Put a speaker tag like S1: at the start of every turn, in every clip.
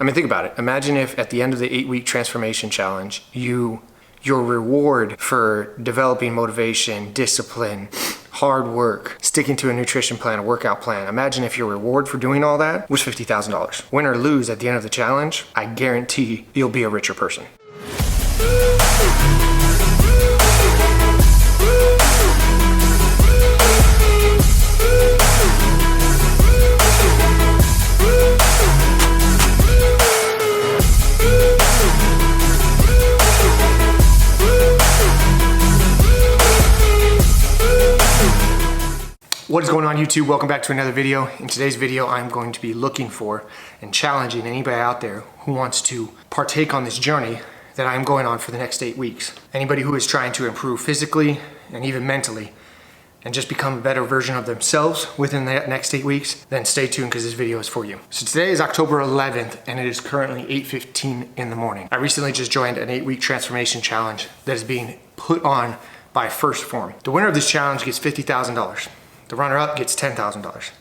S1: I mean, think about it. Imagine if at the end of the 8-week transformation challenge, your reward for developing motivation, discipline, hard work, sticking to a nutrition plan, a workout plan. Imagine if your reward for doing all that was $50,000. Win or lose at the end of the challenge, I guarantee you'll be a richer person. What is going on, YouTube? Welcome back to another video. In today's video, I'm going to be looking for and challenging anybody out there who wants to partake on this journey that I'm going on for the next 8 weeks. Anybody who is trying to improve physically and even mentally and just become a better version of themselves within the next 8 weeks, then stay tuned because this video is for you. So today is October 11th and it is currently 8:15 in the morning. I recently just joined an 8-week transformation challenge that is being put on by Phorm. The winner of this challenge gets $50,000. The runner-up gets $10,000.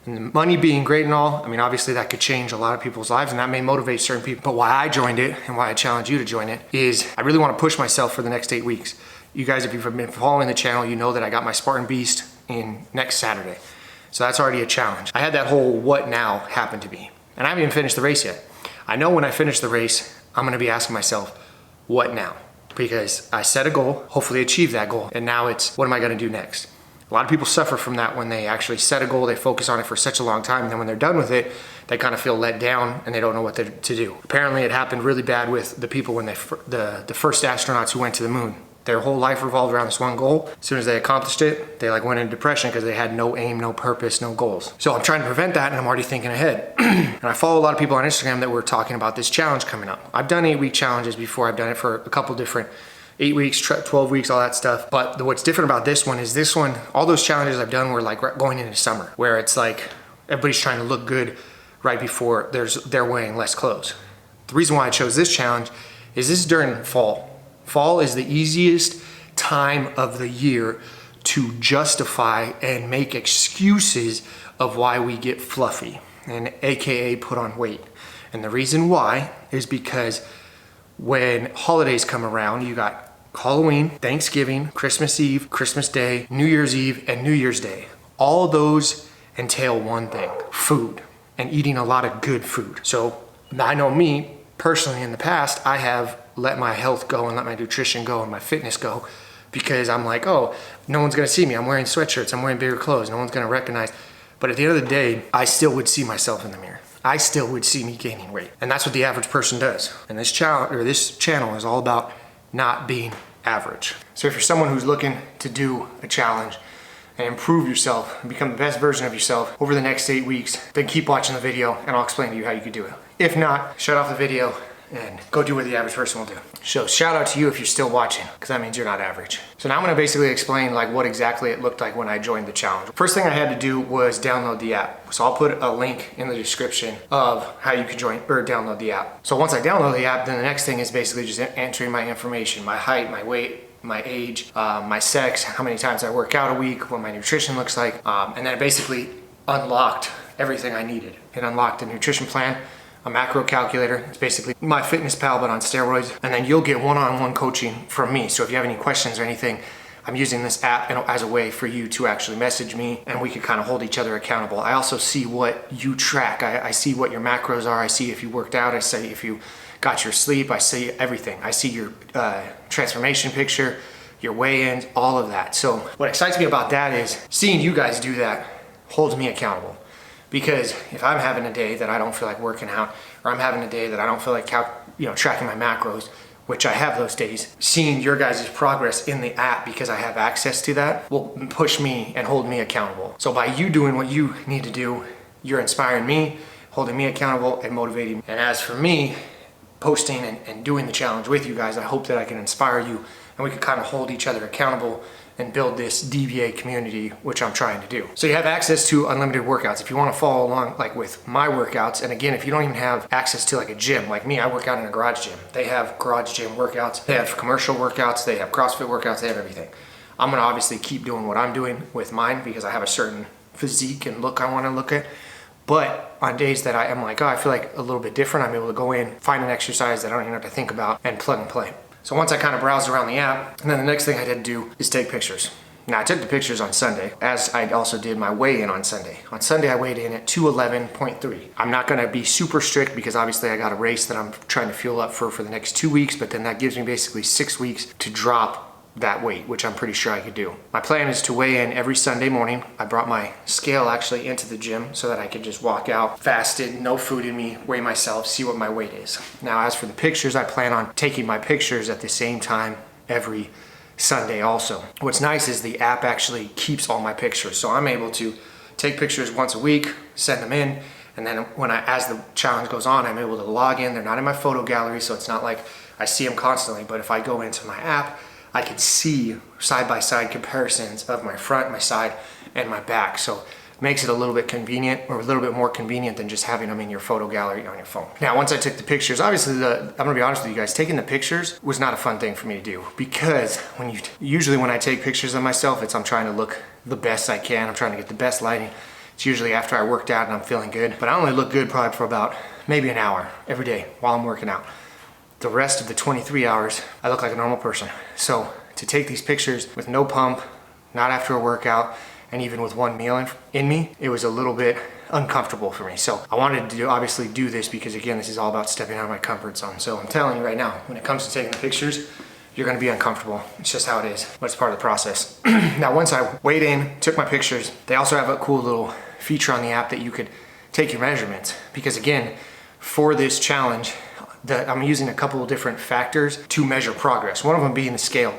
S1: And the money being great and all, I mean, obviously that could change a lot of people's lives and that may motivate certain people. But why I joined it and why I challenge you to join it is I really want to push myself for the next 8 weeks. You guys, if you've been following the channel, you know that I got my Spartan Beast in next Saturday. So that's already a challenge. I had that whole what now happen to me. And I haven't even finished the race yet. I know when I finish the race, I'm going to be asking myself, what now? Because I set a goal, hopefully achieve that goal. And now it's, what am I going to do next? A lot of people suffer from that when they actually set a goal, they focus on it for such a long time, and then when they're done with it, they kind of feel let down and they don't know what to do. Apparently it happened really bad with the people when the first astronauts who went to the moon. Their whole life revolved around this one goal. As soon as they accomplished it, they went into depression because they had no aim, no purpose, no goals. So I'm trying to prevent that and I'm already thinking ahead. And I follow a lot of people on Instagram that were talking about this challenge coming up. I've done 8-week challenges before. I've done it for a couple different 8 weeks, 12 weeks, all that stuff. But what's different about this one is this one, all those challenges I've done were like going into summer, where it's like everybody's trying to look good right before they're wearing less clothes. The reason why I chose this challenge is this is during fall. Fall is the easiest time of the year to justify and make excuses of why we get fluffy and AKA put on weight. And the reason why is because when holidays come around, you got Halloween, Thanksgiving, Christmas Eve, Christmas Day, New Year's Eve, and New Year's Day. All of those entail one thing, food, and eating a lot of good food. So I know me personally in the past, I have let my health go and let my nutrition go and my fitness go because I'm like, oh, no one's gonna see me. I'm wearing sweatshirts, I'm wearing bigger clothes, no one's gonna recognize. But at the end of the day, I still would see myself in the mirror. I still would see me gaining weight. And that's what the average person does. And this channel is all about not being average. So if you're someone who's looking to do a challenge and improve yourself and become the best version of yourself over the next 8 weeks, then keep watching the video and I'll explain to you how you can do it. If not, shut off the video and go do what the average person will do. So shout out to you if you're still watching, because that means you're not average. So now I'm gonna basically explain what exactly it looked like when I joined the challenge. First thing I had to do was download the app. So I'll put a link in the description of how you can join or download the app. So once I download the app, then the next thing is basically just entering my information, my height, my weight, my age, my sex, how many times I work out a week, what my nutrition looks like. And then it basically unlocked everything I needed. It unlocked a nutrition plan, a macro calculator. It's basically my Fitness Pal, but on steroids. And then you'll get one-on-one coaching from me. So if you have any questions or anything, I'm using this app as a way for you to actually message me and we can kind of hold each other accountable. I also see what you track. I see what your macros are. I see if you worked out. I see if you got your sleep. I see everything. I see your transformation picture, your weigh-ins, all of that. So what excites me about that is seeing you guys do that holds me accountable. Because if I'm having a day that I don't feel like working out, or I'm having a day that I don't feel like tracking my macros, which I have those days, seeing your guys' progress in the app because I have access to that will push me and hold me accountable. So by you doing what you need to do, you're inspiring me, holding me accountable, and motivating me. And as for me, posting and doing the challenge with you guys, I hope that I can inspire you and we can kind of hold each other accountable and build this DVA community, which I'm trying to do. So you have access to unlimited workouts. If you want to follow along with my workouts, and again, if you don't even have access to a gym, like me, I work out in a garage gym. They have garage gym workouts, they have commercial workouts, they have CrossFit workouts, they have everything. I'm gonna obviously keep doing what I'm doing with mine because I have a certain physique and look I wanna look at. But on days that I am like, oh, I feel like a little bit different, I'm able to go in, find an exercise that I don't even have to think about, and plug and play. So once I kind of browsed around the app, and then the next thing I had to do is take pictures. Now I took the pictures on Sunday, as I also did my weigh-in on Sunday. On Sunday I weighed in at 211.3. I'm not gonna be super strict because obviously I got a race that I'm trying to fuel up for the next 2 weeks, but then that gives me basically 6 weeks to drop that weight, which I'm pretty sure I could do. My plan is to weigh in every Sunday morning. I brought my scale actually into the gym so that I could just walk out, fasted, no food in me, weigh myself, see what my weight is. Now as for the pictures, I plan on taking my pictures at the same time every Sunday also. What's nice is the app actually keeps all my pictures, so I'm able to take pictures once a week, send them in, and then as the challenge goes on, I'm able to log in. They're not in my photo gallery, so it's not like I see them constantly, but if I go into my app, I can see side-by-side comparisons of my front, my side, and my back. So it makes it a little bit convenient, or a little bit more convenient than just having them in your photo gallery on your phone. Now, once I took the pictures, obviously I'm gonna be honest with you guys, taking the pictures was not a fun thing for me to do, because usually when I take pictures of myself, I'm trying to look the best I can. I'm trying to get the best lighting. It's usually after I worked out and I'm feeling good, but I only look good probably for about maybe an hour every day while I'm working out. The rest of the 23 hours, I look like a normal person. So to take these pictures with no pump, not after a workout, and even with one meal in me, it was a little bit uncomfortable for me. So I wanted to obviously do this because again, this is all about stepping out of my comfort zone. So I'm telling you right now, when it comes to taking the pictures, you're gonna be uncomfortable. It's just how it is, but it's part of the process. Now, once I weighed in, took my pictures, they also have a cool little feature on the app that you could take your measurements. Because again, for this challenge, I'm using a couple of different factors to measure progress. One of them being the scale,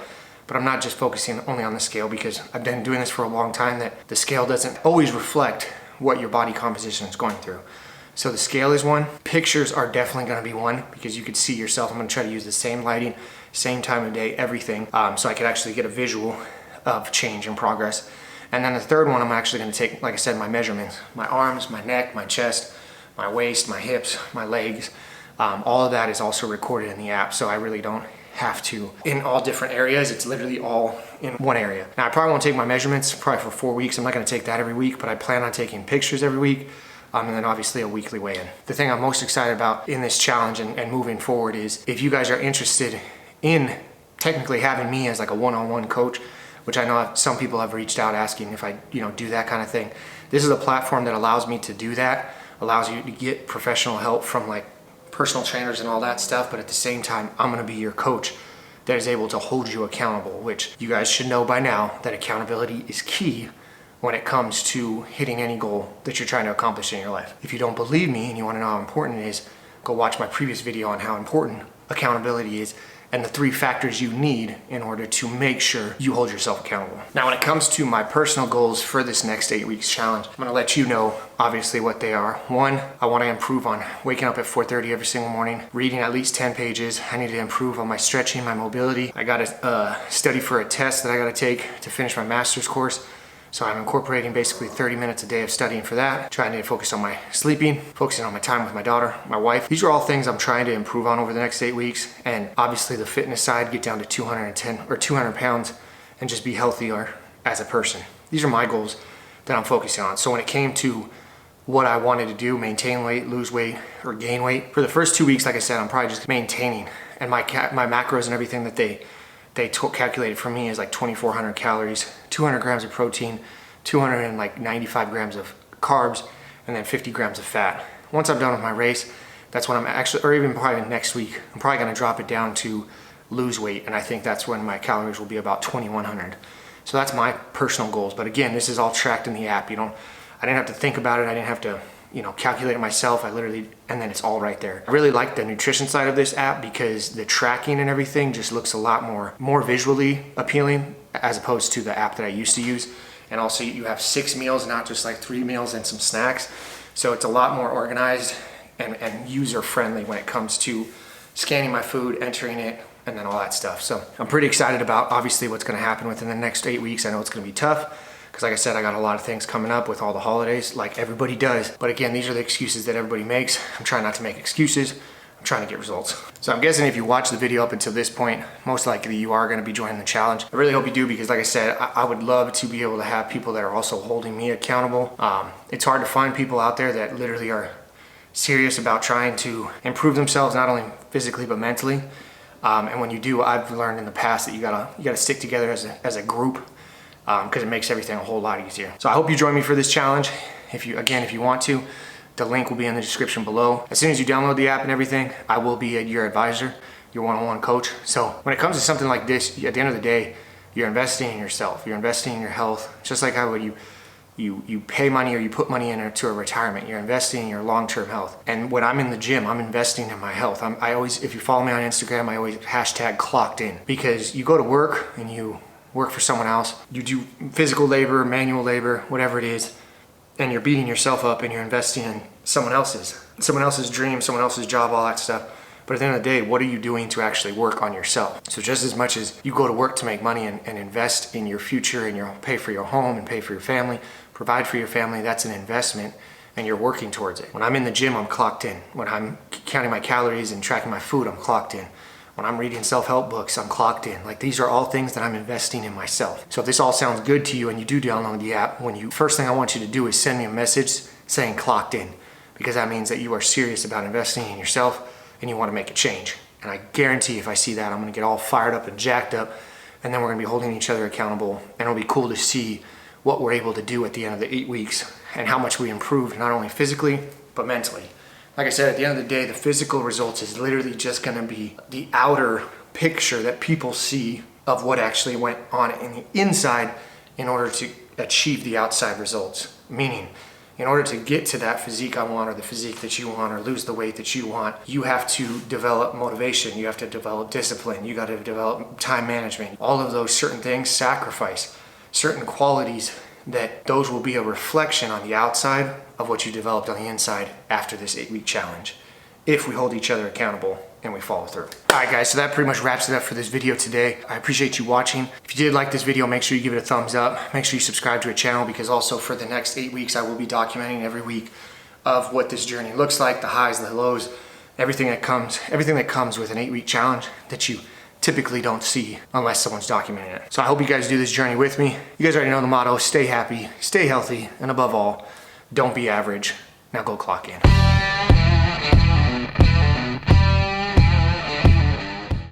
S1: but I'm not just focusing only on the scale because I've been doing this for a long time, that the scale doesn't always reflect what your body composition is going through. So the scale is one. Pictures are definitely gonna be one because you could see yourself. I'm gonna try to use the same lighting, same time of day, everything, so I could actually get a visual of change and progress. And then the third one, I'm actually gonna take, like I said, my measurements, my arms, my neck, my chest, my waist, my hips, my legs. All of that is also recorded in the app, so I really don't have to in all different areas. It's literally all in one area. Now I probably won't take my measurements probably for 4 weeks. I'm not gonna take that every week, but I plan on taking pictures every week, and then obviously a weekly weigh-in. The thing I'm most excited about in this challenge and moving forward is if you guys are interested in technically having me as like a one-on-one coach, which I know some people have reached out asking if I do that kind of thing. This is a platform that allows me to do that, allows you to get professional help from like personal trainers and all that stuff, but at the same time, I'm gonna be your coach that is able to hold you accountable, which you guys should know by now that accountability is key when it comes to hitting any goal that you're trying to accomplish in your life. If you don't believe me and you wanna know how important it is, go watch my previous video on how important accountability is and the 3 factors you need in order to make sure you hold yourself accountable. Now, when it comes to my personal goals for this next 8 weeks challenge, I'm gonna let you know obviously what they are. 1, I wanna improve on waking up at 4:30 every single morning, reading at least 10 pages. I need to improve on my stretching, my mobility. I gotta study for a test that I gotta take to finish my master's course. So I'm incorporating basically 30 minutes a day of studying for that, trying to focus on my sleeping, focusing on my time with my daughter, my wife. These are all things I'm trying to improve on over the next 8 weeks. And obviously the fitness side, get down to 210 or 200 pounds and just be healthier as a person. These are my goals that I'm focusing on. So when it came to what I wanted to do, maintain weight, lose weight, or gain weight, for the first 2 weeks, like I said, I'm probably just maintaining. And my macros and everything that they calculated for me is like 2,400 calories, 200 grams of protein, 295 grams of carbs, and then 50 grams of fat. Once I'm done with my race, that's when I'm actually, or even probably next week, I'm probably gonna drop it down to lose weight, and I think that's when my calories will be about 2,100. So that's my personal goals. But again, this is all tracked in the app. I didn't have to think about it. I didn't have to calculate it myself. And then it's all right there. I really like the nutrition side of this app because the tracking and everything just looks a lot more visually appealing as opposed to the app that I used to use. And also you have 6 meals, not just like 3 meals and some snacks. So it's a lot more organized and user-friendly when it comes to scanning my food, entering it, and then all that stuff. So I'm pretty excited about obviously what's gonna happen within the next 8 weeks. I know it's gonna be tough, because like I said, I got a lot of things coming up with all the holidays, like everybody does. But again, these are the excuses that everybody makes. I'm trying not to make excuses. trying to get results. So I'm guessing if you watch the video up until this point, most likely you are gonna be joining the challenge. I really hope you do, because like I said, I would love to be able to have people that are also holding me accountable. It's hard to find people out there that literally are serious about trying to improve themselves, not only physically, but mentally. And when you do, I've learned in the past that you gotta stick together as a group, because it makes everything a whole lot easier. So I hope you join me for this challenge. If you want to, the link will be in the description below. As soon as you download the app and everything, I will be your advisor, your one-on-one coach. So when it comes to something like this, at the end of the day, you're investing in yourself, you're investing in your health, just like how you pay money or you put money into a retirement. You're investing in your long-term health. And when I'm in the gym, I'm investing in my health. I always, if you follow me on Instagram, I always hashtag clocked in, because you go to work and you work for someone else. You do physical labor, manual labor, whatever it is, and you're beating yourself up and you're investing in someone else's dream, someone else's job, all that stuff. But at the end of the day, what are you doing to actually work on yourself? So just as much as you go to work to make money and invest in your future and pay for your home and pay for your family, provide for your family, that's an investment, and you're working towards it. When I'm in the gym, I'm clocked in. When I'm counting my calories and tracking my food, I'm clocked in. When I'm reading self-help books, I'm clocked in. Like, these are all things that I'm investing in myself. So if this all sounds good to you and you do download the app, first thing I want you to do is send me a message saying clocked in, because that means that you are serious about investing in yourself and you want to make a change. And I guarantee if I see that, I'm gonna get all fired up and jacked up, and then we're gonna be holding each other accountable, and it'll be cool to see what we're able to do at the end of the 8 weeks and how much we improved, not only physically, but mentally. Like I said, at the end of the day, the physical results is literally just gonna be the outer picture that people see of what actually went on in the inside in order to achieve the outside results. Meaning, in order to get to that physique I want, or the physique that you want, or lose the weight that you want, you have to develop motivation, you have to develop discipline, you gotta develop time management. All of those certain things sacrifice certain qualities, that those will be a reflection on the outside of what you developed on the inside after this 8-week challenge, if we hold each other accountable and we follow through. All right guys, so that pretty much wraps it up for this video today. I appreciate you watching. If you did like this video, make sure you give it a thumbs up. Make sure you subscribe to the channel, because also for the next 8 weeks, I will be documenting every week of what this journey looks like, the highs, the lows, everything that comes with an 8-week challenge that you typically don't see unless someone's documenting it. So I hope you guys do this journey with me. You guys already know the motto: stay happy, stay healthy, and above all, don't be average. Now go clock in.